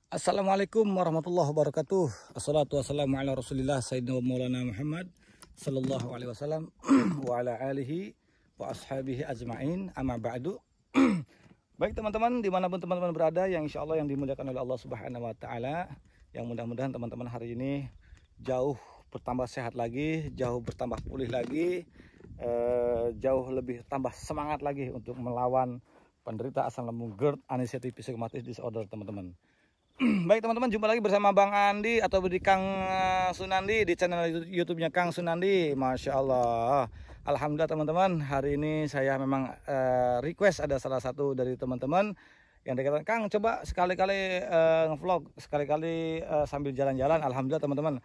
Assalamualaikum warahmatullahi wabarakatuh. Assalatu wassalamu ala rasulillah Sayyidina Maulana Muhammad sallallahu alaihi wasallam wa ala alihi wa ashabihi ajma'in, amma ba'du. Baik teman-teman, dimanapun teman-teman berada, yang insya Allah yang dimuliakan oleh Allah subhanahu wa ta'ala, yang mudah-mudahan teman-teman hari ini jauh bertambah sehat lagi, jauh bertambah pulih lagi, jauh lebih tambah semangat lagi untuk melawan penderita asam lambung GERD, Anxiety Psychomotor Disorder teman-teman. Baik teman-teman, jumpa lagi bersama Bang Andi atau di Kang Sunandi di channel YouTube-nya Kang Sunandi. Masya Allah, alhamdulillah teman-teman, hari ini saya memang request ada salah satu dari teman-teman yang dikatakan, Kang coba sekali-kali ngevlog, sekali-kali sambil jalan-jalan. Alhamdulillah teman-teman,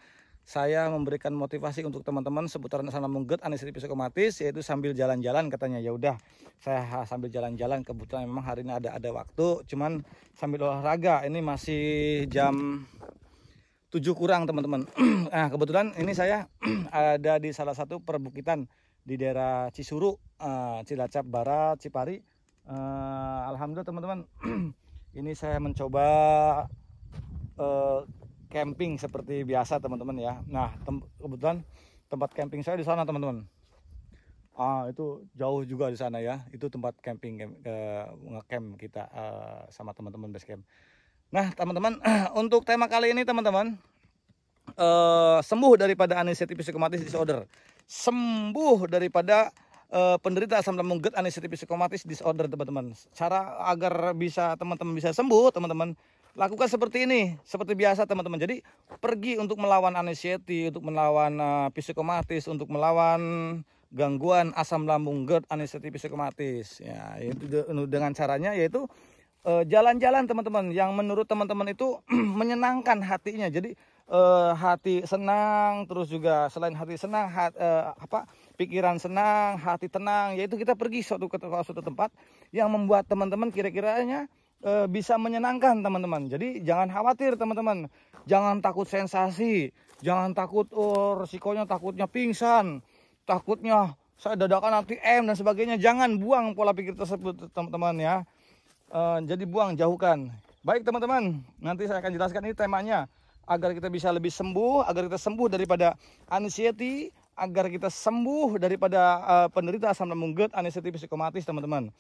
saya memberikan motivasi untuk teman-teman seputaran asam lambung GERD, Anxiety Psychomotor, yaitu sambil jalan-jalan katanya. Ya udah, saya sambil jalan-jalan, kebetulan memang hari ini ada waktu, cuman sambil olahraga. Ini masih jam 7 kurang teman-teman. Nah kebetulan ini saya ada di salah satu perbukitan di daerah Cisuru, Cilacap Barat, Cipari. Alhamdulillah teman-teman, ini saya mencoba camping seperti biasa teman-teman ya. Nah kebetulan tempat camping saya di sana teman-teman. Itu jauh juga di sana ya. Itu tempat camping, ngecamp kita sama teman-teman base camp. Nah teman-teman, untuk tema kali ini teman-teman, sembuh daripada Anxiety Psychomotor Disorder, sembuh daripada penderita asam lambung GERD, Anxiety Psychomotor Disorder teman-teman. Cara agar bisa teman-teman bisa sembuh teman-teman, lakukan seperti ini, seperti biasa teman-teman. Jadi pergi untuk melawan anxiety, untuk melawan psikomatis, untuk melawan gangguan asam lambung GERD, Anxiety Psychomotor. Ya, itu dengan caranya yaitu jalan-jalan teman-teman, yang menurut teman-teman itu menyenangkan hatinya. Jadi hati senang, terus juga selain hati senang, pikiran senang, hati tenang, yaitu kita pergi ke suatu tempat yang membuat teman-teman kira-kiranya bisa menyenangkan teman-teman. Jadi jangan khawatir teman-teman, jangan takut sensasi, jangan takut resikonya, takutnya pingsan, takutnya saya dadakan ATM dan sebagainya. Jangan buang pola pikir tersebut teman-teman ya. Jadi buang, jauhkan. Baik teman-teman, nanti saya akan jelaskan ini temanya, agar kita bisa lebih sembuh, agar kita sembuh daripada anxiety, agar kita sembuh daripada penderita asam lambung GERD, Anxiety Psychomotor teman-teman.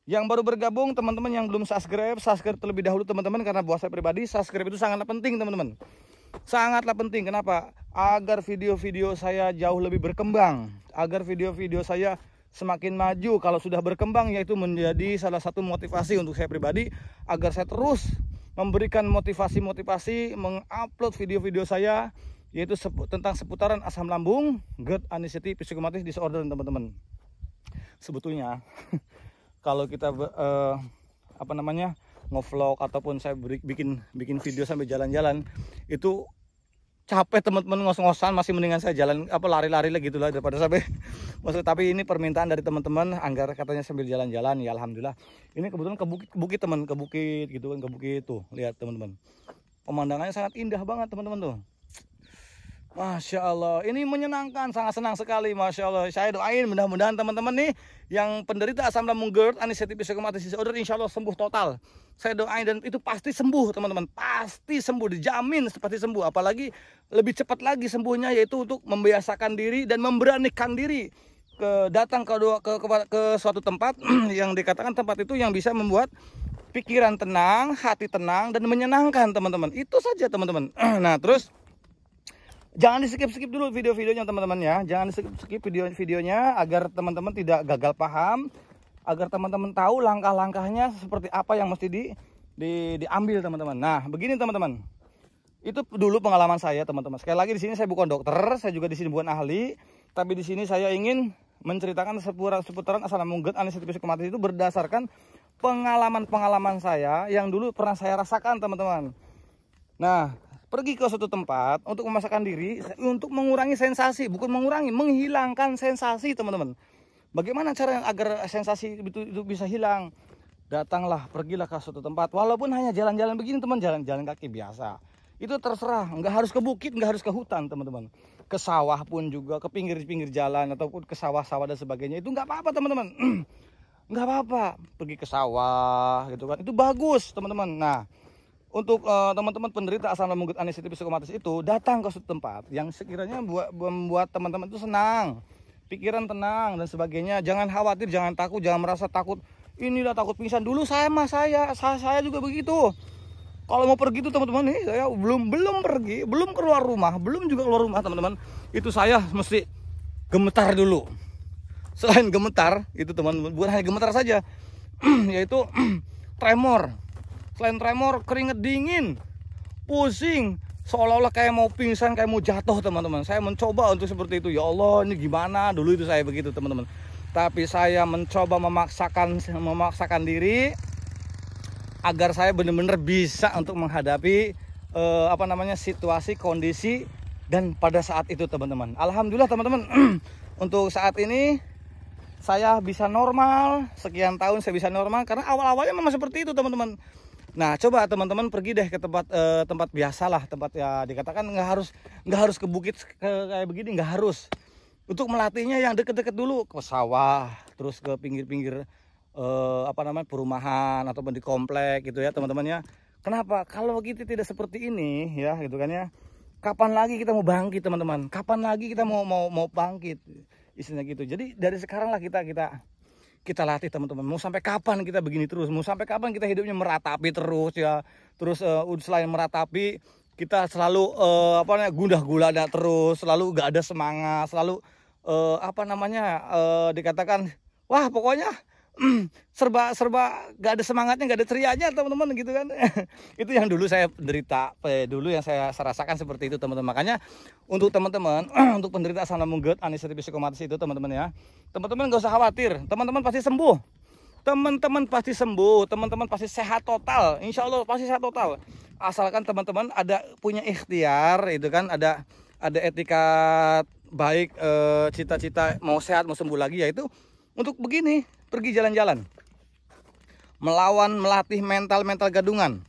Yang baru bergabung, teman-teman yang belum subscribe terlebih dahulu teman-teman, karena buat saya pribadi subscribe itu sangatlah penting teman-teman. Sangatlah penting. Kenapa? Agar video-video saya jauh lebih berkembang, agar video-video saya semakin maju. Kalau sudah berkembang, yaitu menjadi salah satu motivasi untuk saya pribadi, agar saya terus memberikan motivasi-motivasi, mengupload video-video saya, yaitu tentang seputaran asam lambung GERD, Anxiety Psychomotor Disorder teman-teman. Sebetulnya kalau kita ngevlog ataupun saya bikin video sambil jalan-jalan, itu capek teman-teman, ngos-ngosan, masih mendingan saya jalan lari-lari lah gitulah daripada sampai maksud. Tapi ini permintaan dari teman-teman, anggar katanya sambil jalan-jalan. Ya alhamdulillah, ini kebetulan ke bukit teman, ke bukit gitu kan, ke bukit tuh, lihat teman-teman, pemandangannya sangat indah banget teman-teman tuh. Masya Allah, ini menyenangkan, sangat senang sekali. Masya Allah, saya doain mudah-mudahan teman-teman nih yang penderita asam lambung GERD, Anxiety Psychomotor Disorder, insya Allah sembuh total. Saya doain, dan itu pasti sembuh teman-teman, pasti sembuh, dijamin pasti sembuh. Apalagi lebih cepat lagi sembuhnya, yaitu untuk membiasakan diri dan memberanikan diri datang ke suatu tempat yang dikatakan tempat itu yang bisa membuat pikiran tenang, hati tenang, dan menyenangkan teman-teman. Itu saja teman-teman. Nah terus, jangan di skip dulu video-videonya teman-teman ya. Jangan di skip video-videonya, agar teman-teman tidak gagal paham, agar teman-teman tahu langkah-langkahnya seperti apa yang mesti diambil teman-teman. Nah begini teman-teman, itu dulu pengalaman saya teman-teman. Sekali lagi, di sini saya bukan dokter, saya juga di sini bukan ahli, tapi di sini saya ingin menceritakan seputaran asam lambung GERD, Anxiety Psychomotor itu berdasarkan pengalaman-pengalaman saya yang dulu pernah saya rasakan teman-teman. Nah, pergi ke suatu tempat untuk memasakkan diri, untuk mengurangi sensasi, bukan mengurangi, menghilangkan sensasi teman-teman. Bagaimana cara agar sensasi itu bisa hilang? Datanglah, pergilah ke suatu tempat, walaupun hanya jalan-jalan begini teman, jalan-jalan kaki biasa. Itu terserah, nggak harus ke bukit, nggak harus ke hutan teman-teman. Ke sawah pun juga, ke pinggir-pinggir jalan ataupun ke sawah-sawah dan sebagainya, itu nggak apa-apa teman-teman. Nggak apa-apa, pergi ke sawah gitu kan, itu bagus teman-teman. Nah untuk teman-teman penderita asam lambung GERD anestesi psikosomatis itu datang ke suatu tempat yang sekiranya membuat teman-teman itu senang, pikiran tenang dan sebagainya. Jangan khawatir, jangan takut, jangan merasa takut. Inilah takut pingsan. Dulu saya juga begitu. Kalau mau pergi itu teman-teman nih, saya belum pergi, belum keluar rumah, belum juga keluar rumah teman-teman. Itu saya mesti gemetar dulu. Selain gemetar, itu teman-teman bukan hanya gemetar saja, yaitu tremor. Selain tremor, keringet dingin, pusing, seolah-olah kayak mau pingsan, kayak mau jatuh teman-teman. Saya mencoba untuk seperti itu. Ya Allah, ini gimana? Dulu itu saya begitu teman-teman. Tapi saya mencoba memaksakan diri agar saya benar-benar bisa untuk menghadapi situasi, kondisi dan pada saat itu teman-teman. Alhamdulillah teman-teman, untuk saat ini saya bisa normal. Sekian tahun saya bisa normal karena awal-awalnya memang seperti itu teman-teman. Nah, coba teman-teman pergi deh ke tempat biasa lah, tempat ya dikatakan nggak harus ke bukit kayak begini, nggak harus. Untuk melatihnya yang deket-deket dulu, ke sawah, terus ke pinggir-pinggir perumahan ataupun di komplek gitu ya teman-teman ya. Kenapa? Kalau kita tidak seperti ini ya gitu kan ya, kapan lagi kita mau bangkit teman-teman? Kapan lagi kita mau bangkit? Istilahnya gitu. Jadi dari sekarang lah kita latih teman-teman. Mau sampai kapan kita begini terus? Mau sampai kapan kita hidupnya meratapi terus ya? Terus selain meratapi, kita selalu gundah gulana terus, selalu gak ada semangat, selalu dikatakan wah pokoknya serba gak ada semangatnya, gak ada cerianya teman-teman gitu kan. Itu yang dulu saya derita, dulu yang saya rasakan seperti itu teman-teman. Makanya untuk teman-teman untuk penderita asam lambung GERD anestesi psikosomatis itu teman-teman ya, teman-teman gak usah khawatir, teman-teman pasti sembuh, teman-teman pasti sembuh, teman-teman pasti sehat total, insya Allah pasti sehat total. Asalkan teman-teman ada punya ikhtiar itu kan, ada etika baik, cita-cita mau sehat mau sembuh lagi, yaitu untuk begini, pergi jalan-jalan, melatih mental gadungan,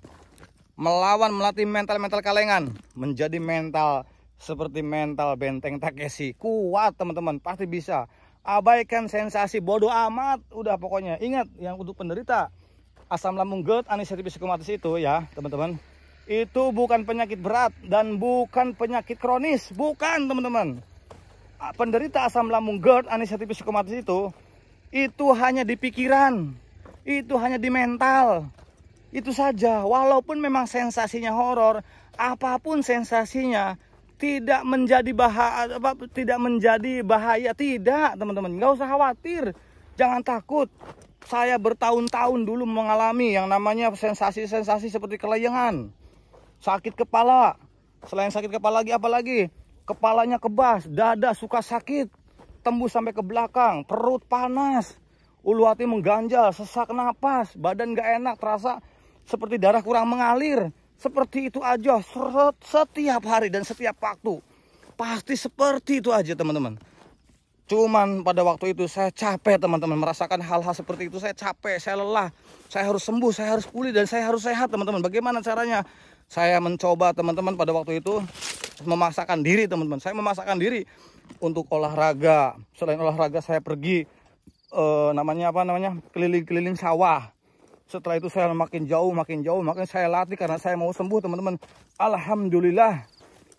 melatih mental kalengan, menjadi mental seperti mental benteng Takeshi, kuat teman-teman, pasti bisa. Abaikan sensasi, bodoh amat, udah pokoknya. Ingat, yang untuk penderita asam lambung GERD anestesi psikosomatis itu ya teman-teman, itu bukan penyakit berat dan bukan penyakit kronis, bukan teman-teman. Penderita asam lambung GERD anestesi psikosomatis itu hanya di pikiran, itu hanya di mental, itu saja. Walaupun memang sensasinya horor, apapun sensasinya tidak menjadi bahaya, tidak teman-teman. Nggak usah khawatir, jangan takut. Saya bertahun-tahun dulu mengalami yang namanya sensasi-sensasi seperti kelayangan, sakit kepala. Selain sakit kepala lagi apalagi? Kepalanya kebas, dada suka sakit, tembus sampai ke belakang, perut panas, ulu hati mengganjal, sesak napas, badan gak enak, terasa seperti darah kurang mengalir. Seperti itu aja setiap hari dan setiap waktu. Pasti seperti itu aja teman-teman. Cuman pada waktu itu saya capek teman-teman, merasakan hal-hal seperti itu. Saya capek, saya lelah, saya harus sembuh, saya harus pulih, dan saya harus sehat teman-teman. Bagaimana caranya? Saya mencoba teman-teman pada waktu itu memaksakan diri teman-teman. Saya memaksakan diri untuk olahraga. Selain olahraga saya pergi keliling-keliling sawah. Setelah itu saya makin jauh makin saya latih karena saya mau sembuh teman-teman. Alhamdulillah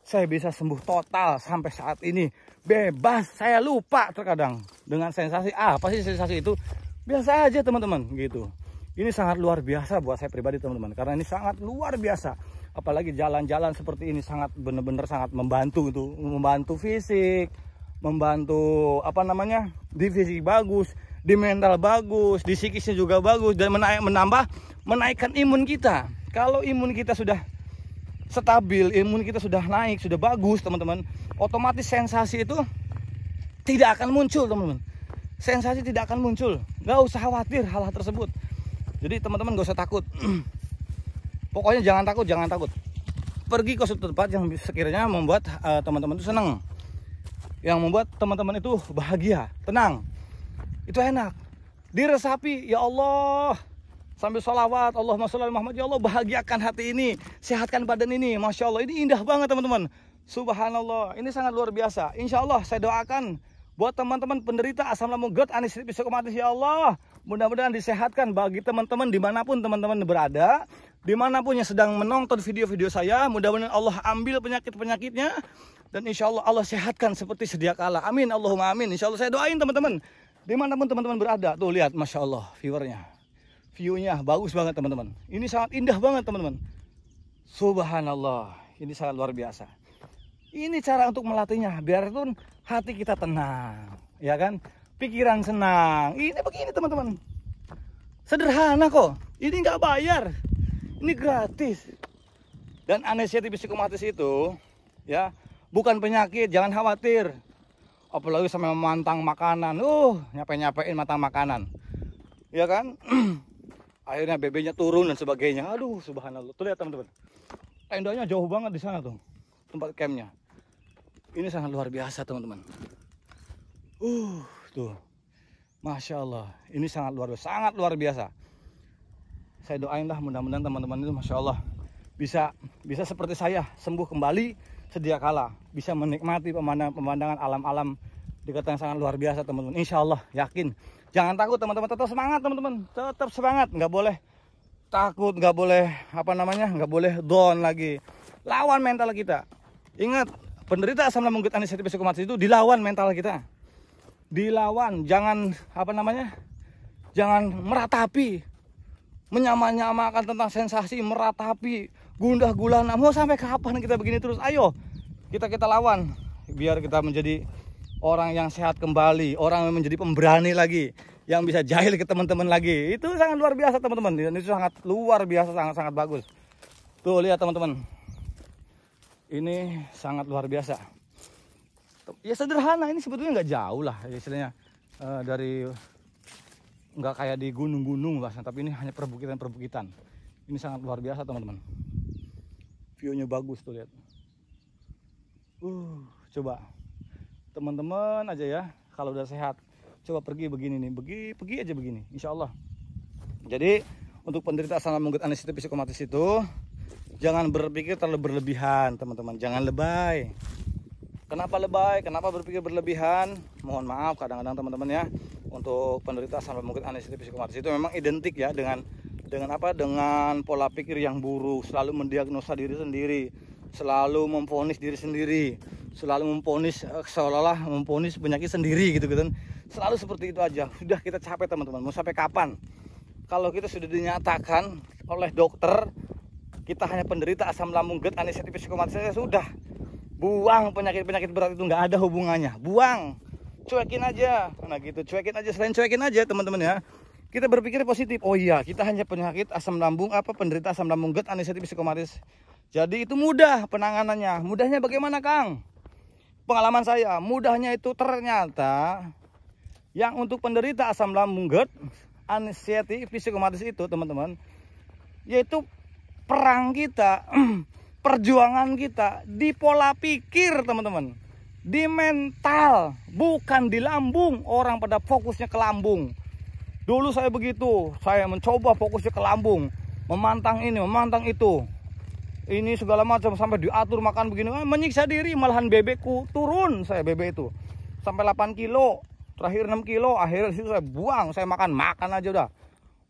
saya bisa sembuh total sampai saat ini. Bebas, saya lupa terkadang dengan sensasi apa sih sensasi itu. Biasa aja teman-teman gitu. Ini sangat luar biasa buat saya pribadi teman-teman, karena ini sangat luar biasa. Apalagi jalan-jalan seperti ini sangat benar-benar sangat membantu itu, membantu fisik, membantu di fisik bagus, di mental bagus, di psikisnya juga bagus, dan menaikkan imun kita. Kalau imun kita sudah stabil, imun kita sudah naik, sudah bagus teman-teman, otomatis sensasi itu tidak akan muncul teman-teman. Sensasi tidak akan muncul, nggak usah khawatir hal-hal tersebut. Jadi teman-teman gak usah takut. Pokoknya jangan takut. Pergi ke suatu tempat yang sekiranya membuat teman-teman itu senang, yang membuat teman-teman itu bahagia, tenang, itu enak, diresapi. Ya Allah, sambil sholawat, Allahumma sholli ala Muhammad. Ya Allah, bahagiakan hati ini, sehatkan badan ini. Masya Allah, ini indah banget teman-teman. Subhanallah, ini sangat luar biasa. Insya Allah saya doakan buat teman-teman penderita asam lambung GERD anestesi psikosomatis, ya Allah, mudah-mudahan disehatkan bagi teman-teman dimanapun teman-teman berada, dimanapun yang sedang menonton video-video saya, mudah-mudahan Allah ambil penyakit-penyakitnya, dan insya Allah Allah sehatkan seperti sedia kala. Amin, Allahumma amin. Insya Allah saya doain teman-teman, dimanapun teman-teman berada. Tuh lihat, Masya Allah viewernya, view-nya bagus banget teman-teman. Ini sangat indah banget teman-teman. Subhanallah, ini sangat luar biasa. Ini cara untuk melatihnya, biar pun hati kita tenang, ya kan? Pikiran senang. Ini begini teman-teman. Sederhana kok. Ini nggak bayar. Ini gratis. Dan anestesi psikomatis itu ya bukan penyakit, jangan khawatir. Apalagi sampai memantang makanan. Nyapain matang makanan. Ya kan? Akhirnya BB-nya turun dan sebagainya. Aduh, subhanallah. Tuh lihat teman-teman. Tendanya jauh banget di sana tuh. Tempat campnya. Ini sangat luar biasa teman-teman. Tuh. Masya Allah. Ini sangat luar biasa. Saya doain lah mudah-mudahan teman-teman itu Masya Allah bisa seperti saya, sembuh kembali sedia kala, bisa menikmati pemandangan alam-alam di kota yang sangat luar biasa teman-teman. Insya Allah, yakin. Jangan takut teman-teman, tetap semangat teman-teman, tetap semangat, nggak boleh takut, nggak boleh nggak boleh down lagi. Lawan mental kita. Ingat, penderita asam lambung gut anestesi psikomatis itu dilawan mental kita, dilawan, jangan jangan meratapi, menyamakan tentang sensasi, meratapi, gundah gulana. Mau sampai kapan kita begini terus? Ayo kita lawan, biar kita menjadi orang yang sehat kembali, orang yang menjadi pemberani lagi, yang bisa jahil ke teman-teman lagi. Itu sangat luar biasa teman-teman, dan itu sangat luar biasa, sangat bagus. Tuh lihat teman-teman, ini sangat luar biasa. Ya sederhana, ini sebetulnya nggak jauh lah istilahnya, dari nggak kayak di gunung-gunung lah, tapi ini hanya perbukitan. Ini sangat luar biasa teman-teman. View-nya bagus tuh lihat. Coba teman-teman aja ya, kalau udah sehat, coba pergi begini nih, pergi aja begini, insya Allah. Jadi untuk penderita asam lambung gut anestesi psikomatis itu jangan berpikir terlalu berlebihan teman-teman, jangan lebay. Kenapa lebay? Kenapa berpikir berlebihan? Mohon maaf kadang-kadang teman-teman ya. Untuk penderita asam lambung gut anestesi psikomatis itu memang identik ya dengan pola pikir yang buruk, selalu mendiagnosa diri sendiri, selalu memvonis diri sendiri, selalu memvonis seolah-olah memvonis penyakit sendiri gitu kan. Selalu seperti itu aja. Sudah kita capek teman-teman. Mau sampai kapan? Kalau kita sudah dinyatakan oleh dokter kita hanya penderita asam lambung gut anestesi psikomatis, sudah. Buang penyakit-penyakit berat itu, nggak ada hubungannya. Buang. Cuekin aja. Nah gitu, cuekin aja. Selain cuekin aja teman-teman ya, kita berpikir positif. Oh iya, kita hanya penyakit asam lambung, penderita asam lambung gut anestesi psikomatis. Jadi itu mudah penanganannya. Mudahnya bagaimana Kang? Pengalaman saya, mudahnya itu ternyata yang untuk penderita asam lambung gut anestesi psikomatis itu teman-teman, yaitu perang kita, perjuangan kita di pola pikir teman-teman, di mental, bukan di lambung. Orang pada fokusnya ke lambung. Dulu saya begitu, saya mencoba fokusnya ke lambung, memantang ini, memantang itu, ini segala macam, sampai diatur makan begini, menyiksa diri. Malahan bebekku turun, saya bebek itu sampai 8 kilo, terakhir 6 kilo, akhirnya disitu saya buang. Saya makan aja udah,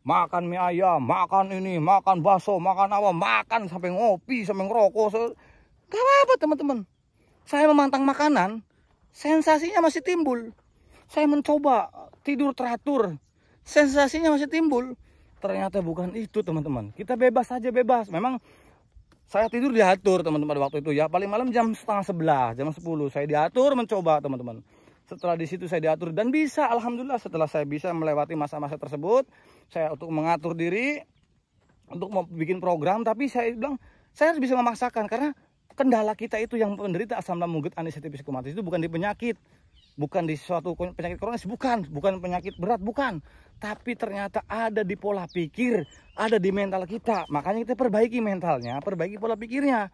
makan mie ayam, makan ini, makan bakso, makan apa, makan sampai ngopi, sampai ngerokok. Gak apa-apa teman-teman. Saya memantang makanan, sensasinya masih timbul. Saya mencoba tidur teratur, sensasinya masih timbul. Ternyata bukan itu teman-teman. Kita bebas saja, bebas. Memang saya tidur diatur teman-teman waktu itu ya. Paling malam jam setengah 11, jam 10 saya diatur mencoba teman-teman. Setelah di situ saya diatur dan bisa, alhamdulillah setelah saya bisa melewati masa-masa tersebut, saya untuk mengatur diri, untuk mau bikin program. Tapi saya bilang saya harus bisa memaksakan, karena kendala kita itu yang penderita asam lambung gut anestesi psikomatis itu bukan di penyakit, bukan di suatu penyakit kronis, bukan penyakit berat, bukan. Tapi ternyata ada di pola pikir, ada di mental kita. Makanya kita perbaiki mentalnya, perbaiki pola pikirnya.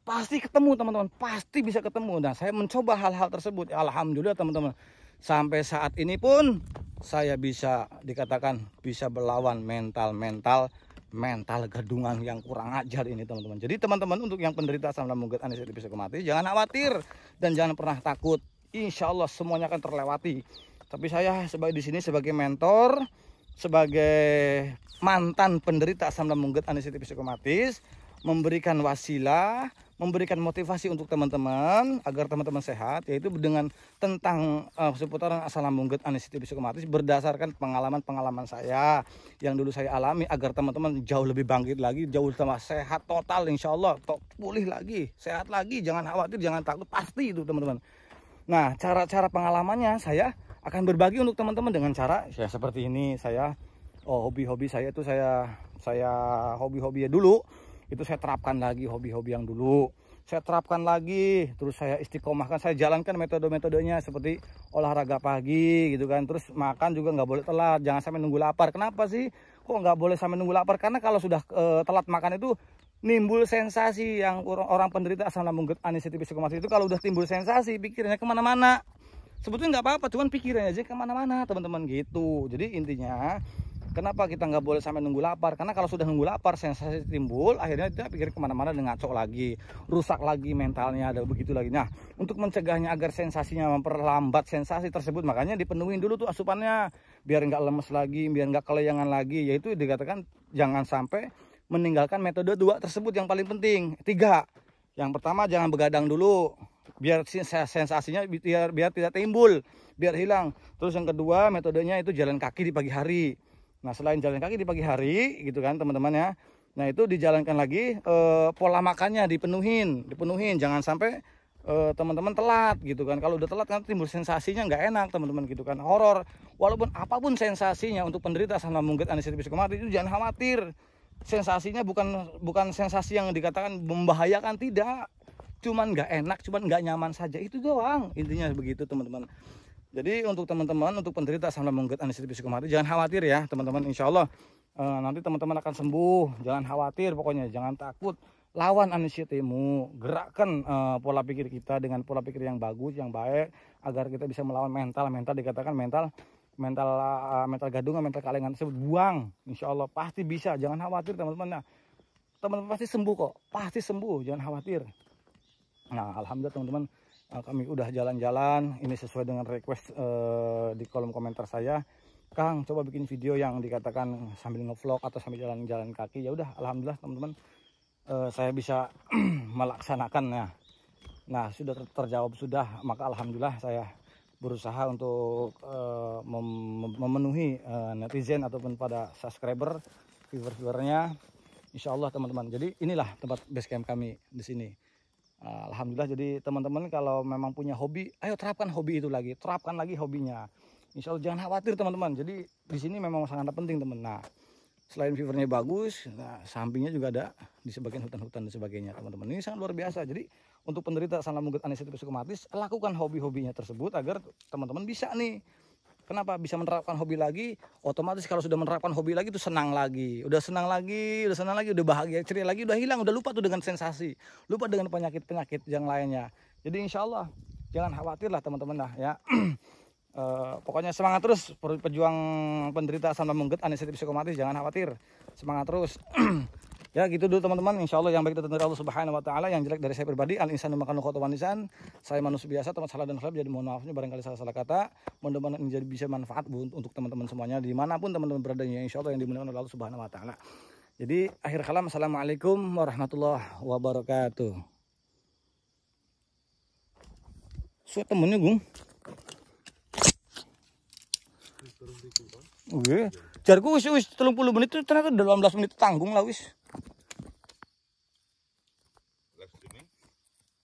Pasti ketemu teman-teman, pasti bisa ketemu. Nah saya mencoba hal-hal tersebut. Alhamdulillah teman-teman, sampai saat ini pun saya bisa dikatakan bisa melawan mental gadungan yang kurang ajar ini teman-teman. Jadi teman-teman, untuk yang penderita asam lambung gut anestesi psikomatis, jangan khawatir dan jangan pernah takut. Insya Allah semuanya akan terlewati. Tapi saya di sini sebagai mentor, sebagai mantan penderita asam lambung GERD anestesi psikomatis, memberikan wasilah, memberikan motivasi untuk teman-teman agar teman-teman sehat, yaitu dengan tentang seputaran asam lambung GERD anestesi psikomatis berdasarkan pengalaman-pengalaman saya yang dulu saya alami, agar teman-teman jauh lebih bangkit lagi, jauh tambah sehat total, insya Allah pulih lagi, sehat lagi, jangan khawatir, jangan takut, pasti itu teman-teman. Nah, cara-cara pengalamannya saya akan berbagi untuk teman-teman dengan cara ya seperti ini. Saya hobi-hobi saya itu saya hobi-hobi ya dulu itu saya terapkan lagi, hobi-hobi yang dulu saya terapkan lagi, terus saya istiqomahkan, saya jalankan metode-metodenya seperti olahraga pagi gitu kan, terus makan juga nggak boleh telat, jangan sampai nunggu lapar. Kenapa sih kok nggak boleh sampai nunggu lapar? Karena kalau sudah telat makan itu nimbul sensasi, yang orang penderita asam lambung GERD anestesi psikomatis itu kalau udah timbul sensasi pikirannya kemana-mana. Sebetulnya nggak apa-apa, cuman pikirannya aja kemana-mana teman-teman gitu. Jadi intinya kenapa kita nggak boleh sampai nunggu lapar? Karena kalau sudah nunggu lapar, sensasi timbul, akhirnya kita pikir kemana-mana dan ngaco lagi, rusak lagi mentalnya, ada begitu lagi. Nah, untuk mencegahnya agar sensasinya memperlambat sensasi tersebut, makanya dipenuhin dulu tuh asupannya, biar nggak lemes lagi, biar nggak keleyangan lagi. Yaitu dikatakan jangan sampai meninggalkan metode 2 tersebut yang paling penting. 3, yang pertama jangan begadang dulu, biar sensasinya biar tidak timbul, biar hilang. Terus yang kedua metodenya itu jalan kaki di pagi hari. Nah, selain jalan kaki di pagi hari gitu kan teman-teman ya, nah itu dijalankan lagi pola makannya dipenuhin, jangan sampai teman-teman telat gitu kan. Kalau udah telat kan timbul sensasinya nggak enak teman-teman gitu kan, horor. Walaupun apapun sensasinya untuk penderita asam lambung GERD anestesi psikomatis itu jangan khawatir. Sensasinya bukan sensasi yang dikatakan membahayakan, tidak, cuman nggak enak, cuman nggak nyaman saja, itu doang intinya begitu teman-teman. Jadi untuk teman-teman, untuk penderita asam lambung GERD anestesi psikomatis jangan khawatir ya teman-teman, insya Allah nanti teman-teman akan sembuh. Jangan khawatir, pokoknya jangan takut, lawan anxiety-mu, gerakkan pola pikir kita dengan pola pikir yang bagus, yang baik, agar kita bisa melawan mental dikatakan mental gadungan, mental kalengan tersebut, buang. Insya Allah pasti bisa, jangan khawatir teman-teman. Nah, teman-teman pasti sembuh kok, pasti sembuh, jangan khawatir. Nah, alhamdulillah teman-teman, kami udah jalan-jalan, ini sesuai dengan request di kolom komentar saya, Kang coba bikin video yang dikatakan sambil ngevlog atau sambil jalan-jalan kaki. Ya udah, alhamdulillah teman-teman, saya bisa melaksanakannya. Nah, sudah terjawab sudah, maka alhamdulillah saya berusaha untuk memenuhi netizen ataupun pada subscriber, viewer-viewernya, insya Allah teman-teman. Jadi inilah tempat base camp kami di sini. Alhamdulillah. Jadi teman-teman kalau memang punya hobi, ayo terapkan hobi itu lagi, terapkan lagi hobinya. Insya Allah jangan khawatir teman-teman. Jadi di sini memang sangat penting teman. Nah, selain viewernya bagus, nah sampingnya juga ada di sebagian hutan-hutan dan sebagainya teman-teman. Ini sangat luar biasa. Jadi untuk penderita asam lambung GERD anestesi psikomatis, lakukan hobi-hobinya tersebut agar teman-teman bisa nih. Kenapa bisa menerapkan hobi lagi? Otomatis kalau sudah menerapkan hobi lagi itu senang lagi, udah senang lagi, udah bahagia, ceria lagi, udah hilang, udah lupa tuh dengan sensasi, lupa dengan penyakit-penyakit yang lainnya. Jadi insya Allah jangan khawatir lah teman-teman lah ya. Pokoknya semangat terus, pejuang penderita asam lambung GERD anestesi psikomatis, jangan khawatir, semangat terus. Ya gitu dulu teman-teman, insya Allah yang baik itu dari Allah Subhanahu Wa Taala, yang jelek dari saya pribadi. Al insanu makanan khotoban lisan. Saya manusia biasa, teman salah dan salah, jadi mohon maafnya barangkali salah kata. Mudah-mudahan ini jadi bisa manfaat untuk teman-teman semuanya dimanapun teman-teman beradanya, insya Allah yang dimuliakan oleh Allah Subhanahu Wa Taala. Jadi akhir kalam, assalamualaikum warahmatullahi wabarakatuh. Suat temennya gung. Oke, jarku wis 30 menit itu ternyata 18 menit tanggung lah wis.